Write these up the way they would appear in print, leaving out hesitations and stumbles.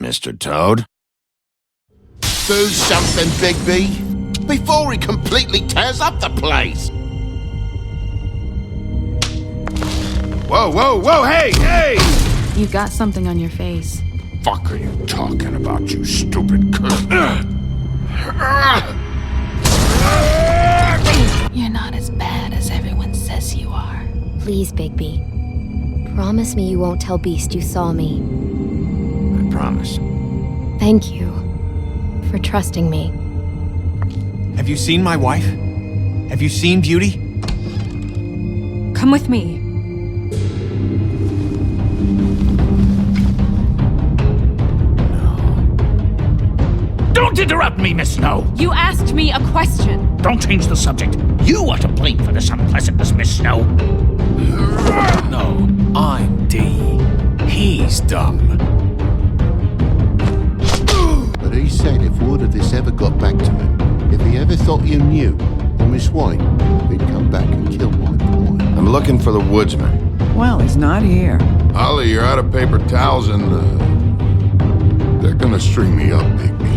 Mr. Toad? Do something, Bigby, before he completely tears up the place! Whoa, whoa, whoa, hey, hey! You got something on your face. Fuck are you talking about, you stupid cunt? You're not as bad as everyone says you are. Please, Bigby. Promise me you won't tell Beast you saw me. I promise. Thank you for trusting me. Have you seen my wife? Have you seen Beauty? Come with me. Don't interrupt me, Miss Snow! You asked me a question. Don't change the subject. You are to blame for this unpleasantness, Miss Snow. No, I'm D. He's dumb. But he said if word of this ever got back to him, if he ever thought you knew, or Miss White, he'd come back and kill my boy. I'm looking for the woodsman. Well, he's not here. Ollie, you're out of paper towels and, they're gonna string me up, Bigby.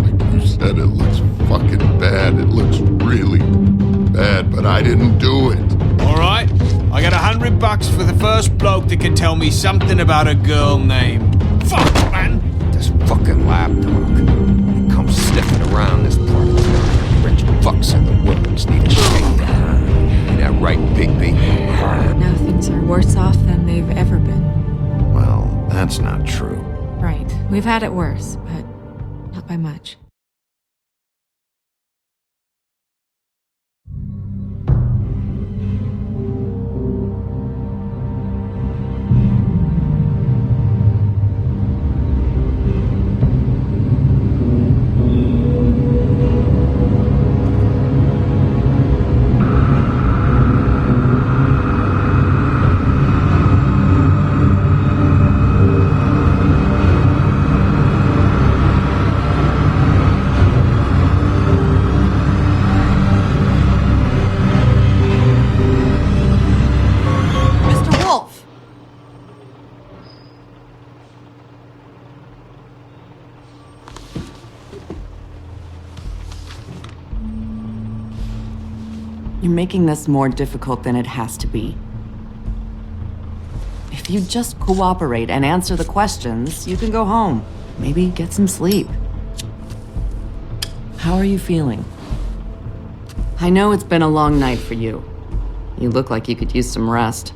Like you said, it looks fucking bad. It looks really bad, but I didn't do it. Alright, I got $100 for the first bloke that can tell me something about a girl named... Fuck, man! This fucking lapdog. He comes sniffing around this part of town. Rich fucks in the woods need a shakedown. Ain't that right, Bigby? Now things are worse off than they've ever been. Well, that's not true. Right. We've had it worse, but not by much. You're making this more difficult than it has to be. If you just cooperate and answer the questions, you can go home. Maybe get some sleep. How are you feeling? I know it's been a long night for you. You look like you could use some rest.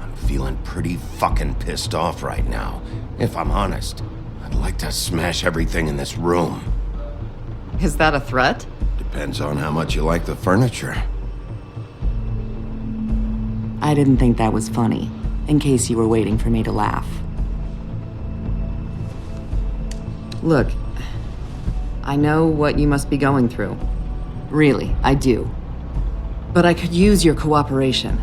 I'm feeling pretty fucking pissed off right now. If I'm honest, I'd like to smash everything in this room. Is that a threat? Depends on how much you like the furniture. I didn't think that was funny, in case you were waiting for me to laugh. Look, I know what you must be going through. Really, I do. But I could use your cooperation.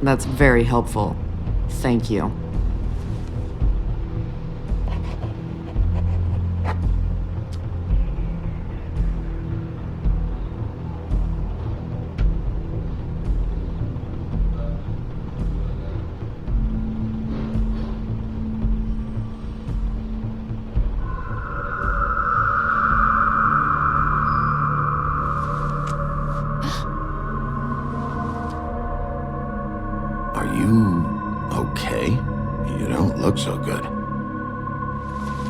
That's very helpful. Thank you. Are you okay? You don't look so good.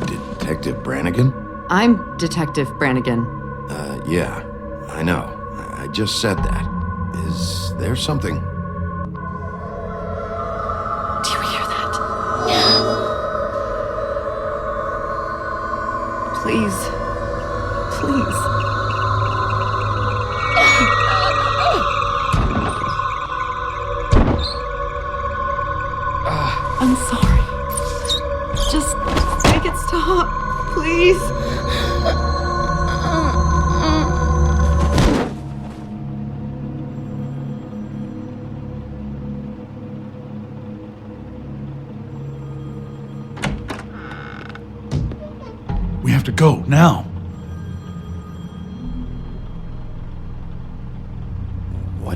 Detective Brannigan? I'm Detective Brannigan. Yeah, I know. I just said that. Is there something? Do you hear that? Please. Please. I'm sorry. Just make it stop, please. We have to go, now.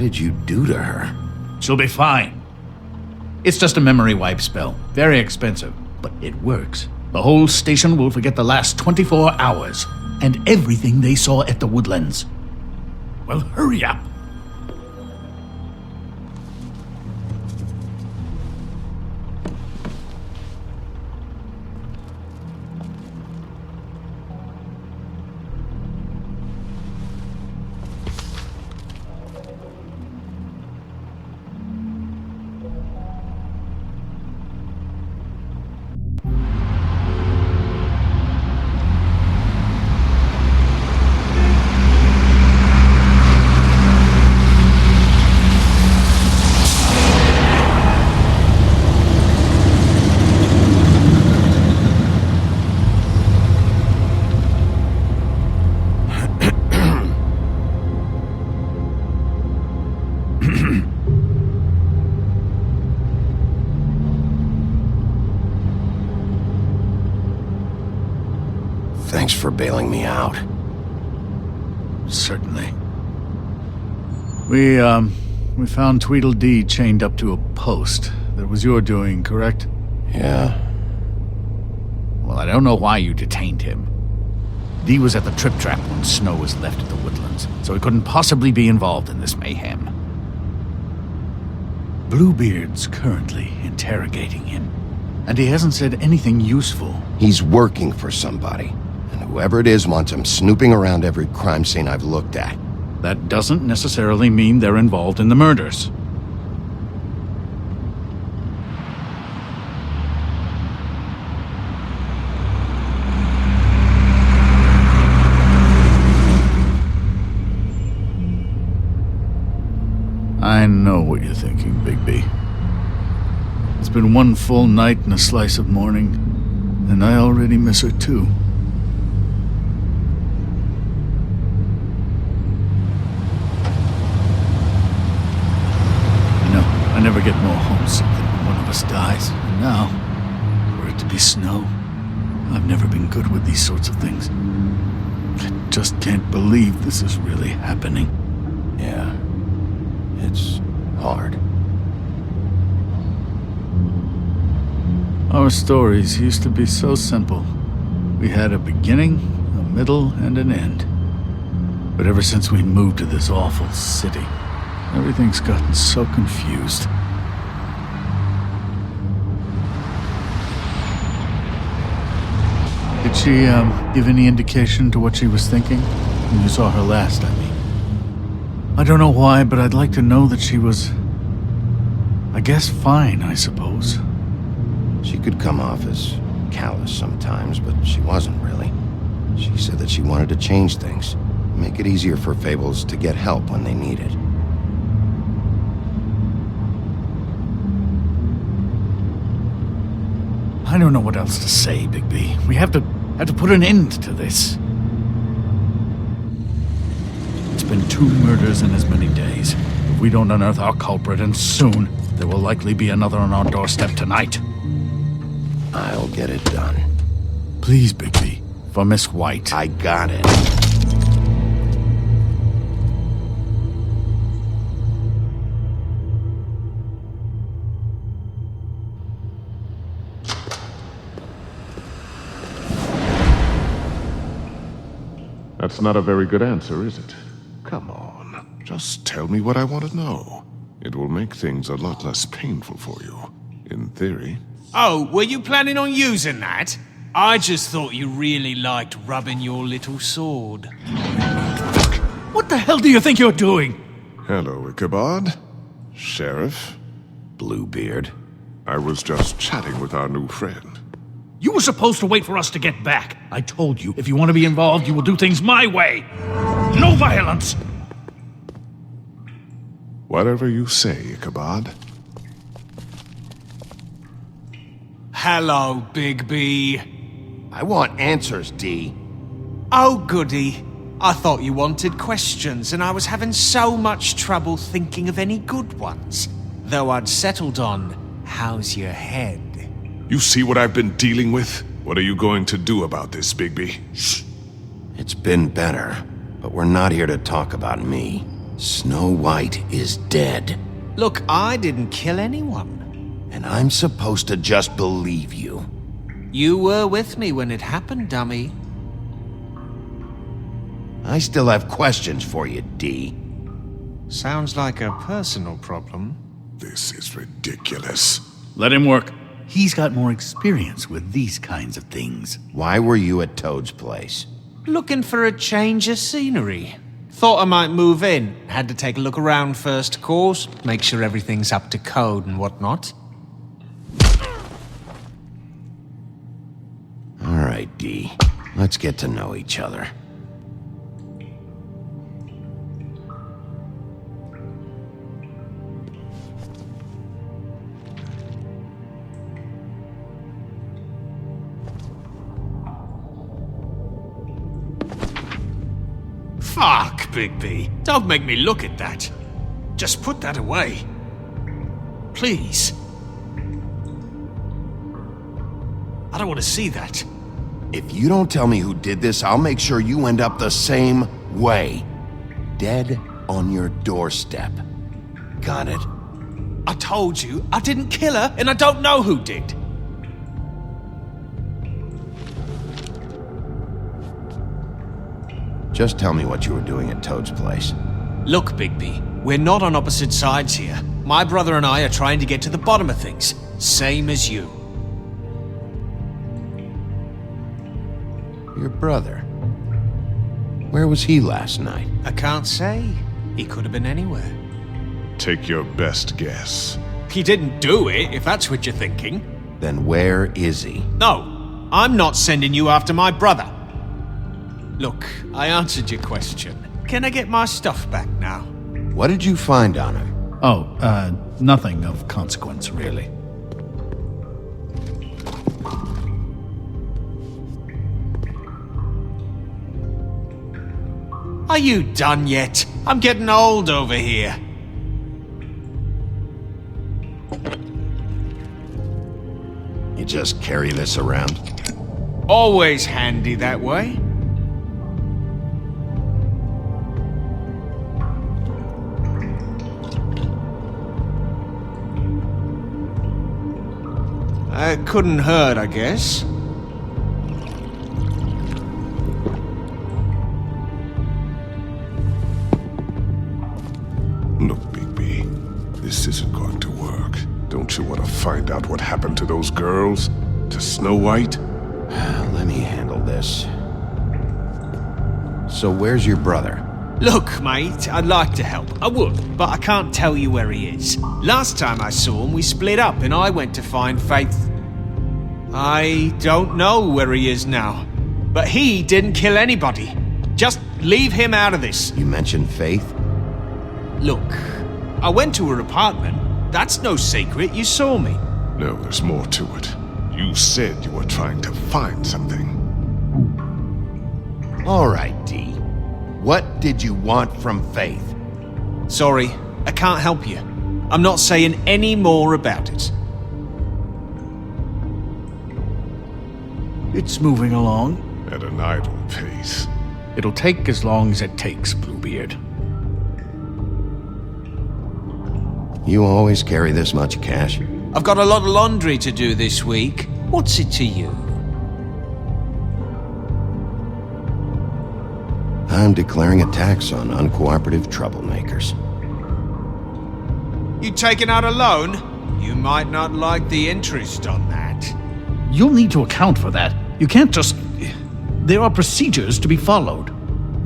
did you do to her? She'll be fine. It's just a memory wipe spell. Very expensive, but it works. The whole station will forget the last 24 hours and everything they saw at the Woodlands. Well, hurry up. Thanks for bailing me out. Certainly. We found Tweedledee chained up to a post. That was your doing, correct? Yeah. Well, I don't know why you detained him. Dee was at the Trip Trap when Snow was left at the Woodlands, so he couldn't possibly be involved in this mayhem. Bluebeard's currently interrogating him, and he hasn't said anything useful. He's working for somebody, and whoever it is wants him snooping around every crime scene I've looked at. That doesn't necessarily mean they're involved in the murders. I know what you're thinking, Bigby. It's been one full night and a slice of morning, and I already miss her too. I never get more homesick than when one of us dies. And now, for it to be Snow, I've never been good with these sorts of things. I just can't believe this is really happening. Yeah. It's hard. Our stories used to be so simple. We had a beginning, a middle, and an end. But ever since we moved to this awful city, everything's gotten so confused. Did she, give any indication to what she was thinking? When you saw her last, I mean. I don't know why, but I'd like to know that she was, I guess, fine, I suppose. She could come off as callous sometimes, but she wasn't really. She said that she wanted to change things, make it easier for Fables to get help when they need it. I don't know what else to say, Bigby. We have to put an end to this. It's been 2 murders in as many days. If we don't unearth our culprit, and soon, there will likely be another on our doorstep tonight. I'll get it done. Please, Bigby. For Miss White. I got it. That's not a very good answer, is it? Come on, just tell me what I want to know. It will make things a lot less painful for you, in theory. Oh, were you planning on using that? I just thought you really liked rubbing your little sword. What the hell do you think you're doing? Hello, Ichabod. Sheriff. Bluebeard. I was just chatting with our new friend. You were supposed to wait for us to get back. I told you, if you want to be involved, you will do things my way. No violence! Whatever you say, Ichabod. Hello, Bigby. I want answers, Dee. Oh, goody. I thought you wanted questions, and I was having so much trouble thinking of any good ones. Though I'd settled on, how's your head? You see what I've been dealing with? What are you going to do about this, Bigby? Shh. It's been better, but we're not here to talk about me. Snow White is dead. Look, I didn't kill anyone. And I'm supposed to just believe you. You were with me when it happened, dummy. I still have questions for you, D. Sounds like a personal problem. This is ridiculous. Let him work. He's got more experience with these kinds of things. Why were you at Toad's place? Looking for a change of scenery. Thought I might move in. Had to take a look around first, of course. Make sure everything's up to code and whatnot. All right, D. Let's get to know each other. Fuck, Bigby. Don't make me look at that. Just put that away. Please. I don't want to see that. If you don't tell me who did this, I'll make sure you end up the same way. Dead on your doorstep. Got it? I told you, I didn't kill her, and I don't know who did. Just tell me what you were doing at Toad's place. Look, Bigby, we're not on opposite sides here. My brother and I are trying to get to the bottom of things. Same as you. Your brother? Where was he last night? I can't say. He could have been anywhere. Take your best guess. He didn't do it, if that's what you're thinking. Then where is he? No, I'm not sending you after my brother. Look, I answered your question. Can I get my stuff back now? What did you find on him? Oh, nothing of consequence, really. Are you done yet? I'm getting old over here. You just carry this around? Always handy that way. It couldn't hurt, I guess. Look, Bigby, this isn't going to work. Don't you want to find out what happened to those girls? To Snow White? Let me handle this. So where's your brother? Look, mate, I'd like to help. I would, but I can't tell you where he is. Last time I saw him, we split up and I went to find Faith. I don't know where he is now. But he didn't kill anybody. Just leave him out of this. You mentioned Faith? Look, I went to her apartment. That's no secret, you saw me. No, there's more to it. You said you were trying to find something. All right, D. What did you want from Faith? Sorry, I can't help you. I'm not saying any more about it. It's moving along. At an idle pace. It'll take as long as it takes, Bluebeard. You always carry this much cash? I've got a lot of laundry to do this week. What's it to you? I'm declaring a tax on uncooperative troublemakers. You taking out a loan? You might not like the interest on that. You'll need to account for that. You can't just... There are procedures to be followed.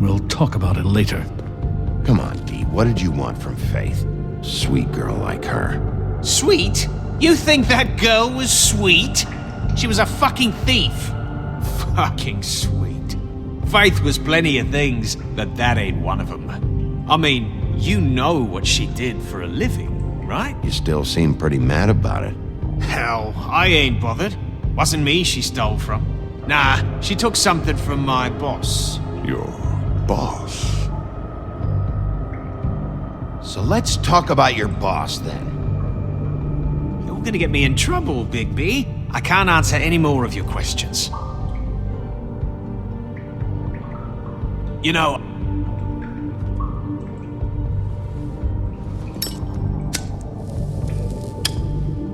We'll talk about it later. Come on, D. What did you want from Faith? Sweet girl like her. Sweet? You think that girl was sweet? She was a fucking thief. Fucking sweet. Faith was plenty of things, but that ain't one of them. I mean, you know what she did for a living, right? You still seem pretty mad about it. Hell, I ain't bothered. Wasn't me she stole from. Nah, she took something from my boss. Your boss? So let's talk about your boss, then. You're gonna get me in trouble, Bigby. I can't answer any more of your questions. You know,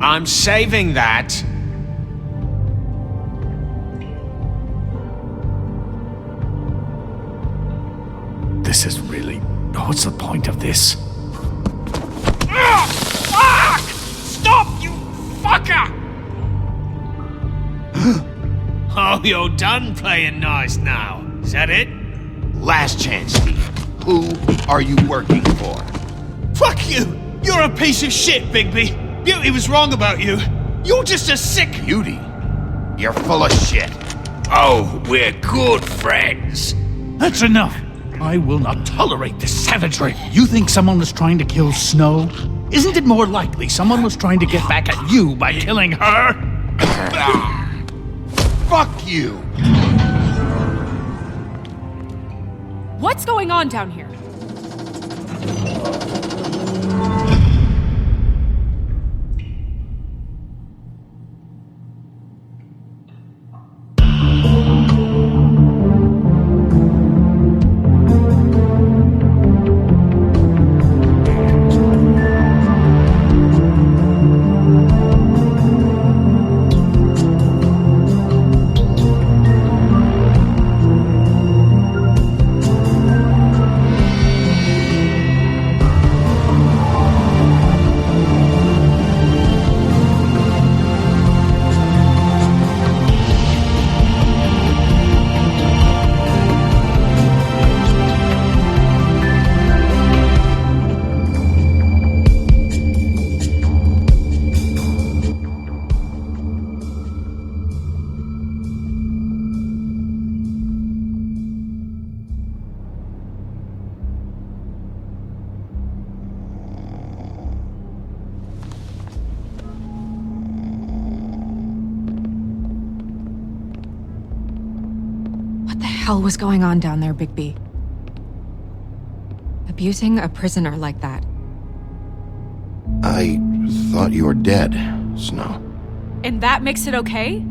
I'm saving that. This is really... What's the point of this? Fuck! Stop, you fucker! Oh, you're done playing nice now. Is that it? Last chance, Steve. Who are you working for? Fuck you! You're a piece of shit, Bigby. Beauty was wrong about you. You're just a sick... Beauty? You're full of shit. Oh, we're good friends. That's enough. I will not tolerate this savagery. You think someone was trying to kill Snow? Isn't it more likely someone was trying to get back at you by killing her? Fuck you! What's going on down here? What the hell was going on down there, Bigby? Abusing a prisoner like that. I thought you were dead, Snow. And that makes it okay?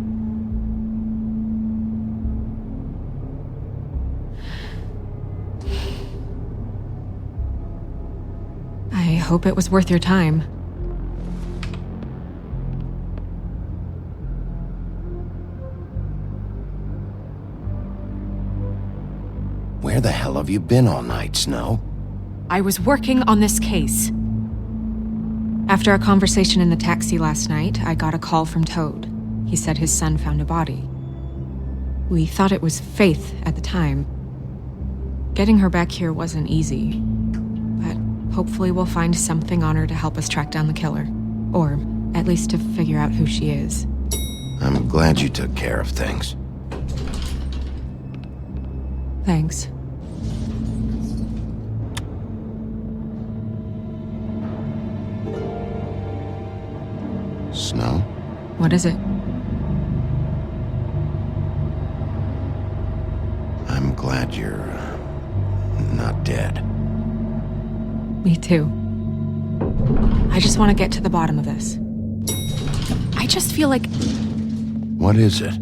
I hope it was worth your time. Where the hell have you been all night, Snow? I was working on this case. After a conversation in the taxi last night, I got a call from Toad. He said his son found a body. We thought it was Faith at the time. Getting her back here wasn't easy, but hopefully we'll find something on her to help us track down the killer. Or at least to figure out who she is. I'm glad you took care of things. Thanks. Snow? What is it? I'm glad you're not dead. Me too. I just want to get to the bottom of this. I just feel like... What is it?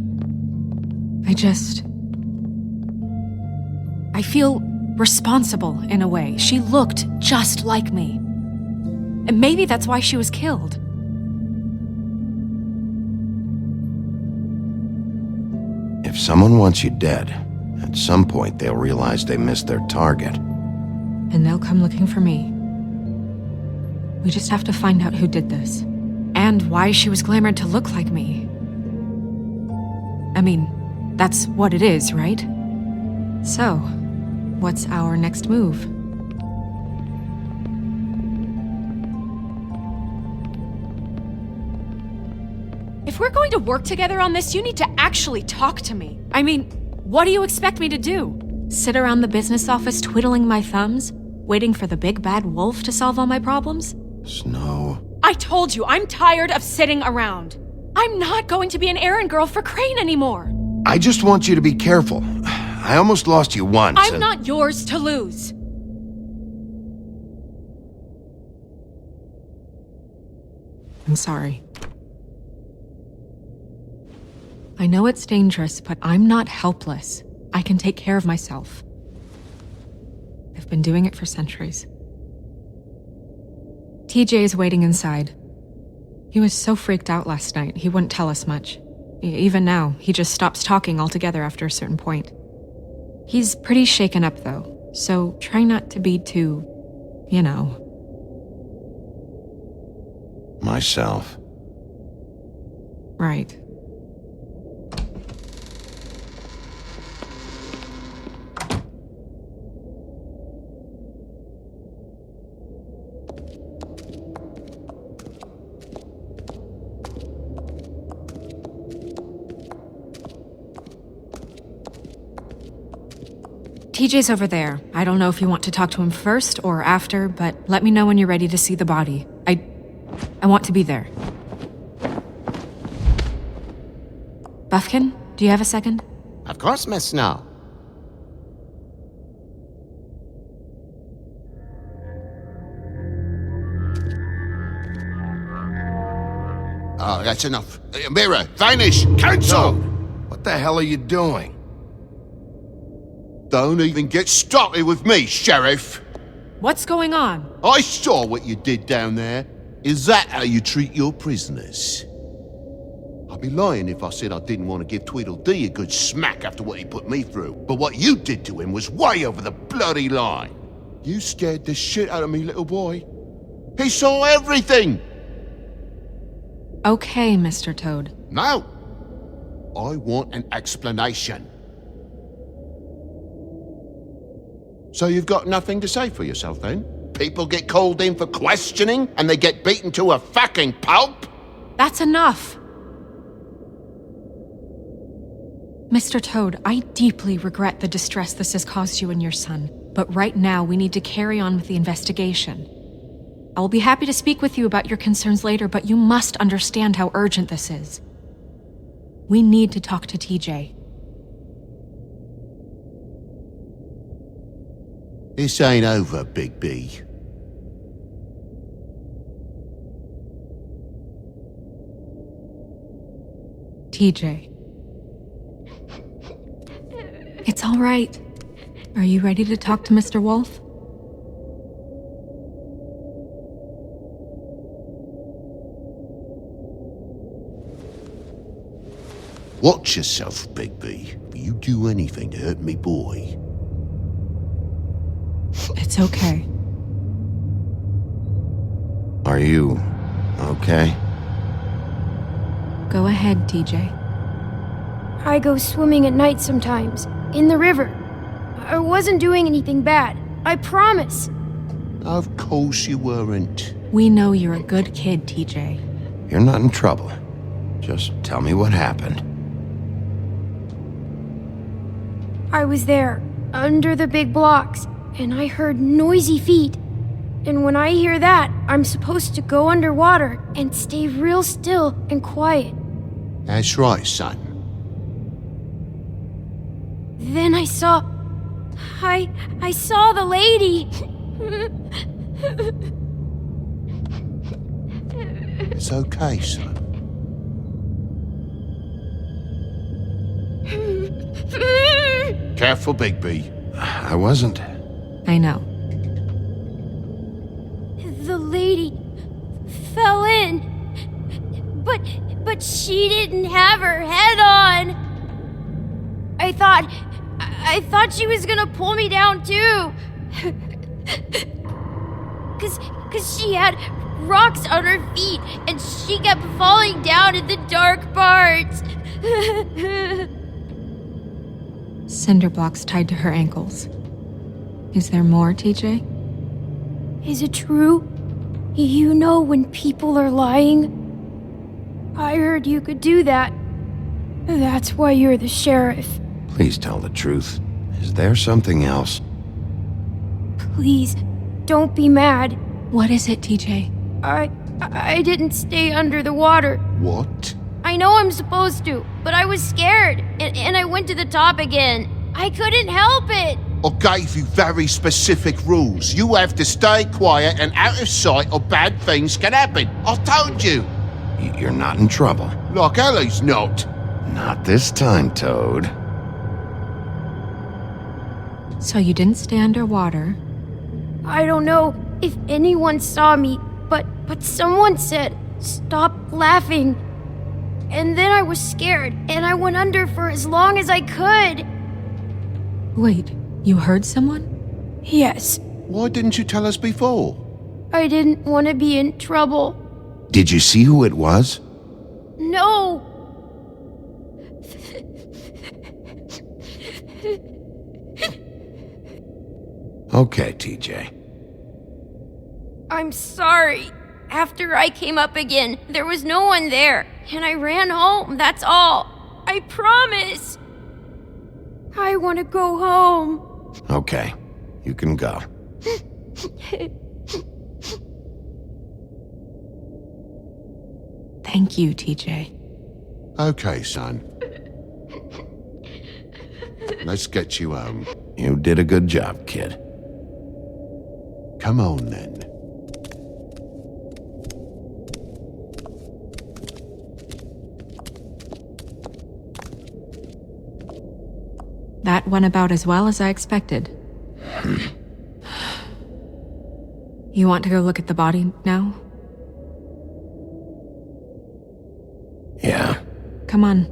I feel responsible in a way. She looked just like me. And maybe that's why she was killed. If someone wants you dead, at some point they'll realize they missed their target. And they'll come looking for me. We just have to find out who did this. And why she was glamored to look like me. I mean, that's what it is, right? So, what's our next move? If we're going to work together on this, you need to actually talk to me. I mean, what do you expect me to do? Sit around the business office twiddling my thumbs, waiting for the big bad wolf to solve all my problems? Snow. I told you, I'm tired of sitting around. I'm not going to be an errand girl for Crane anymore. I just want you to be careful. I almost lost you once. I'm not yours to lose. I'm sorry. I know it's dangerous, but I'm not helpless. I can take care of myself. I've been doing it for centuries. TJ is waiting inside. He was so freaked out last night, he wouldn't tell us much. Even now, he just stops talking altogether after a certain point. He's pretty shaken up, though, so try not to be too, Myself. Right. TJ's over there. I don't know if you want to talk to him first or after, but let me know when you're ready to see the body. I want to be there. Buffkin, do you have a second? Of course, Miss Snow. Oh, that's enough. Mirror, vanish, cancel! What the hell are you doing? Don't even get started with me, Sheriff. What's going on? I saw what you did down there. Is that how you treat your prisoners? I'd be lying if I said I didn't want to give Tweedledee a good smack after what he put me through. But what you did to him was way over the bloody line. You scared the shit out of me, little boy. He saw everything! Okay, Mr. Toad. No! I want an explanation. So you've got nothing to say for yourself, then? People get called in for questioning, and they get beaten to a fucking pulp? That's enough! Mr. Toad, I deeply regret the distress this has caused you and your son, but right now we need to carry on with the investigation. I will be happy to speak with you about your concerns later, but you must understand how urgent this is. We need to talk to TJ. This ain't over, Bigby. TJ. It's all right. Are you ready to talk to Mr. Wolf? Watch yourself, Bigby. If you do anything to hurt me, boy. It's okay. Are you okay? Go ahead, TJ. I go swimming at night sometimes, in the river. I wasn't doing anything bad, I promise. Of course you weren't. We know you're a good kid, TJ. You're not in trouble. Just tell me what happened. I was there, under the big blocks, and I heard noisy feet. And when I hear that, I'm supposed to go underwater and stay real still and quiet. That's right, son. Then I saw the lady. It's okay, son. Careful, Bigby. I wasn't. I know. The lady fell in. But she didn't have her head on. I thought she was gonna pull me down too. Cause she had rocks on her feet and she kept falling down in the dark parts. Cinder blocks tied to her ankles. Is there more, TJ? Is it true? You know when people are lying? I heard you could do that. That's why you're the sheriff. Please tell the truth. Is there something else? Please, don't be mad. What is it, TJ? I didn't stay under the water. What? I know I'm supposed to, but I was scared, and I went to the top again. I couldn't help it. I gave you very specific rules. You have to stay quiet and out of sight or bad things can happen. I told you. You're not in trouble. Like Ellie's not. Not this time, Toad. So you didn't stay underwater? I don't know if anyone saw me, but someone said stop laughing. And then I was scared, and I went under for as long as I could. Wait, you heard someone? Yes, Why didn't you tell us before? I didn't want to be in trouble. Did you see who it was? No! Okay, TJ. I'm sorry. After I came up again, there was no one there, and I ran home, that's all. I promise. I want to go home. Okay, you can go. Thank you, TJ. Okay, son. Let's get you home. You did a good job, kid. Come on, then. That went about as well as I expected. You want to go look at the body now? Yeah. Come on.